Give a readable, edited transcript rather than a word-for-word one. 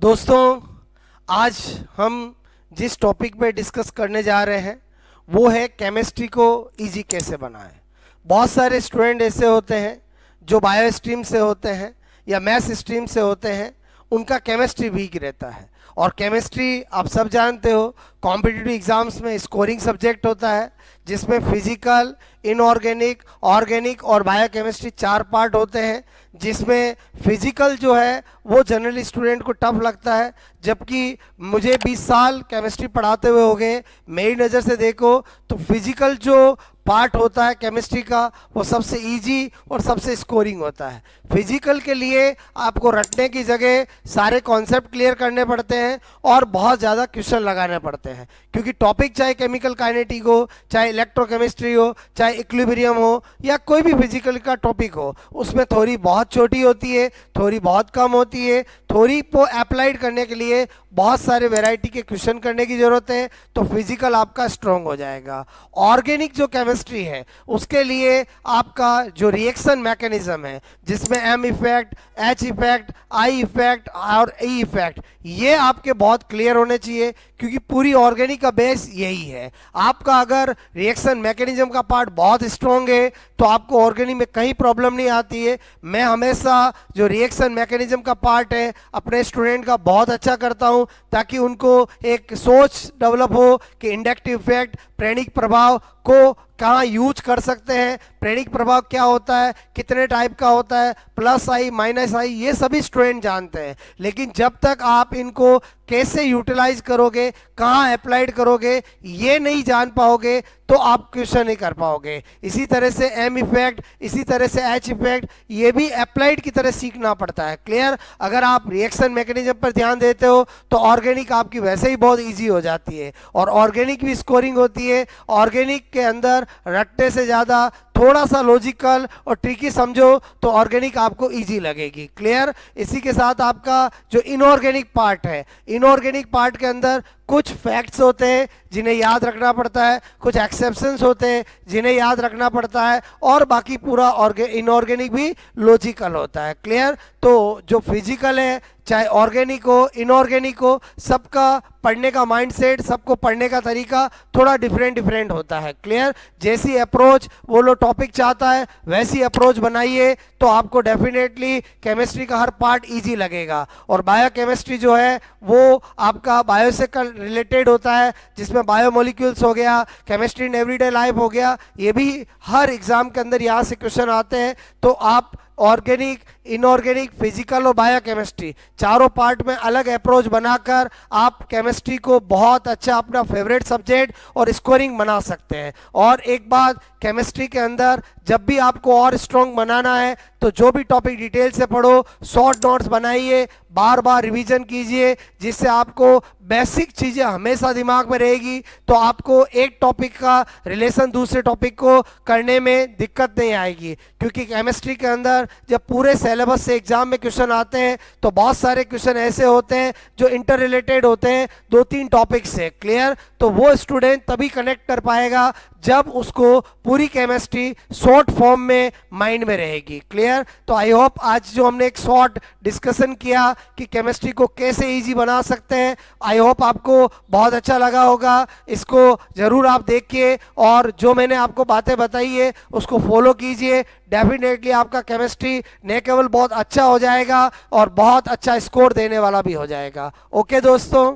दोस्तों, आज हम जिस टॉपिक पे डिस्कस करने जा रहे हैं वो है केमिस्ट्री को इजी कैसे बनाएं। बहुत सारे स्टूडेंट ऐसे होते हैं जो बायो स्ट्रीम से होते हैं या मैथ्स स्ट्रीम से होते हैं, उनका केमिस्ट्री वीक रहता है। और केमिस्ट्री आप सब जानते हो, कॉम्पिटिटिव एग्जाम्स में स्कोरिंग सब्जेक्ट होता है जिसमें फिजिकल, इनऑर्गेनिक, ऑर्गेनिक और बायोकेमिस्ट्री 4 पार्ट होते हैं। जिसमें फिजिकल जो है वो जनरली स्टूडेंट को टफ लगता है, जबकि मुझे 20 साल केमिस्ट्री पढ़ाते हुए हो गए, मेरी नज़र से देखो तो फिजिकल जो पार्ट होता है केमिस्ट्री का वो सबसे इजी और सबसे स्कोरिंग होता है। फिजिकल के लिए आपको रटने की जगह सारे कॉन्सेप्ट क्लियर करने पड़ते हैं और बहुत ज़्यादा क्वेश्चन लगाने पड़ते हैं, क्योंकि टॉपिक चाहे केमिकल काइनेटिक हो, चाहे इलेक्ट्रोकेमिस्ट्री हो, चाहे इक्विलिब्रियम हो या कोई भी फिजिकल का टॉपिक हो, उसमें थ्योरी बहुत छोटी होती है, थ्योरी बहुत कम होती है। थ्योरी को अप्लाइड करने के लिए बहुत सारे वैरायटी के क्वेश्चन करने की जरूरत है, तो फिजिकल आपका स्ट्रॉन्ग हो जाएगा। ऑर्गेनिक जो केमिस्ट्री है उसके लिए आपका जो रिएक्शन मैकेनिज्म है, जिसमें M effect, H effect, I effect और ई इफेक्ट, ये आपके बहुत क्लियर होने चाहिए, क्योंकि पूरी ऑर्गेनिक का बेस यही है। आपका अगर रिएक्शन मैकेनिज्म का पार्ट बहुत स्ट्रॉन्ग है तो आपको ऑर्गेनिक में कहीं प्रॉब्लम नहीं आती है। मैं हमेशा जो रिएक्शन मैकेनिज्म का पार्ट है अपने स्टूडेंट का बहुत अच्छा करता हूं, ताकि उनको एक सोच डेवलप हो कि इंडक्टिव इफेक्ट, प्रेरणिक प्रभाव को कहाँ यूज कर सकते हैं, प्रेरणिक प्रभाव क्या होता है, कितने टाइप का होता है, प्लस आई, माइनस आई, ये सभी स्टूडेंट जानते हैं। लेकिन जब तक आप इनको कैसे यूटिलाइज करोगे, कहाँ अप्लाइड करोगे, ये नहीं जान पाओगे तो आप क्वेश्चन नहीं कर पाओगे। इसी तरह से एम इफेक्ट, इसी तरह से एच इफेक्ट, ये भी अप्लाइड की तरह सीखना पड़ता है। क्लियर? अगर आप रिएक्शन मैकेनिज्म पर ध्यान देते हो तो ऑर्गेनिक आपकी वैसे ही बहुत ईजी हो जाती है, और ऑर्गेनिक भी स्कोरिंग होती है। ऑर्गेनिक के अंदर रटने से ज़्यादा थोड़ा सा लॉजिकल और ट्रिकी समझो तो ऑर्गेनिक आपको इजी लगेगी। क्लियर? इसी के साथ आपका जो इनऑर्गेनिक पार्ट है, इनऑर्गेनिक पार्ट के अंदर कुछ फैक्ट्स होते हैं जिन्हें याद रखना पड़ता है, कुछ एक्सेप्शंस होते हैं जिन्हें याद रखना पड़ता है, और बाकी पूरा इनऑर्गेनिक भी लॉजिकल होता है। क्लियर? तो जो फिजिकल है, चाहे ऑर्गेनिक हो, इनऑर्गेनिक हो, सबका पढ़ने का माइंडसेट, सबको पढ़ने का तरीका थोड़ा डिफरेंट होता है। क्लियर? जैसी अप्रोच वो लोग टॉपिक चाहता है वैसी अप्रोच बनाइए तो आपको डेफिनेटली केमिस्ट्री का हर पार्ट इजी लगेगा। और बायोकेमिस्ट्री जो है वो आपका बायो से रिलेटेड होता है, जिसमें बायोमोलिक्यूल्स हो गया, केमिस्ट्री इन एवरीडे लाइफ हो गया, ये भी हर एग्जाम के अंदर यहाँ से क्वेश्चन आते हैं। तो आप ऑर्गेनिक, इनऑर्गेनिक, फिजिकल और बायोकेमिस्ट्री चारों पार्ट में अलग अप्रोच बनाकर आप केमिस्ट्री को बहुत अच्छा अपना फेवरेट सब्जेक्ट और स्कोरिंग बना सकते हैं। और एक बात, केमिस्ट्री के अंदर जब भी आपको और स्ट्रॉन्ग बनाना है तो जो भी टॉपिक डिटेल से पढ़ो, शॉर्ट नोट्स बनाइए, बार बार रिवीजन कीजिए, जिससे आपको बेसिक चीज़ें हमेशा दिमाग में रहेगी, तो आपको एक टॉपिक का रिलेशन दूसरे टॉपिक को करने में दिक्कत नहीं आएगी। क्योंकि केमिस्ट्री के अंदर जब पूरे सिलेबस से एग्जाम में क्वेश्चन आते हैं तो बहुत सारे क्वेश्चन ऐसे होते हैं जो इंटर रिलेटेड होते हैं 2-3 टॉपिक से। क्लियर? तो वो स्टूडेंट तभी कनेक्ट कर पाएगा जब उसको पूरी केमिस्ट्री शॉर्ट फॉर्म में माइंड में रहेगी। क्लियर? तो आई होप आज जो हमने एक शॉर्ट डिस्कशन किया कि केमिस्ट्री को कैसे इजी बना सकते हैं, आई होप आपको बहुत अच्छा लगा होगा। इसको जरूर आप देखिए और जो मैंने आपको बातें बताई है उसको फॉलो कीजिए। डेफिनेटली आपका केमिस्ट्री न केवल बहुत अच्छा हो जाएगा और बहुत अच्छा स्कोर देने वाला भी हो जाएगा। ओके दोस्तों।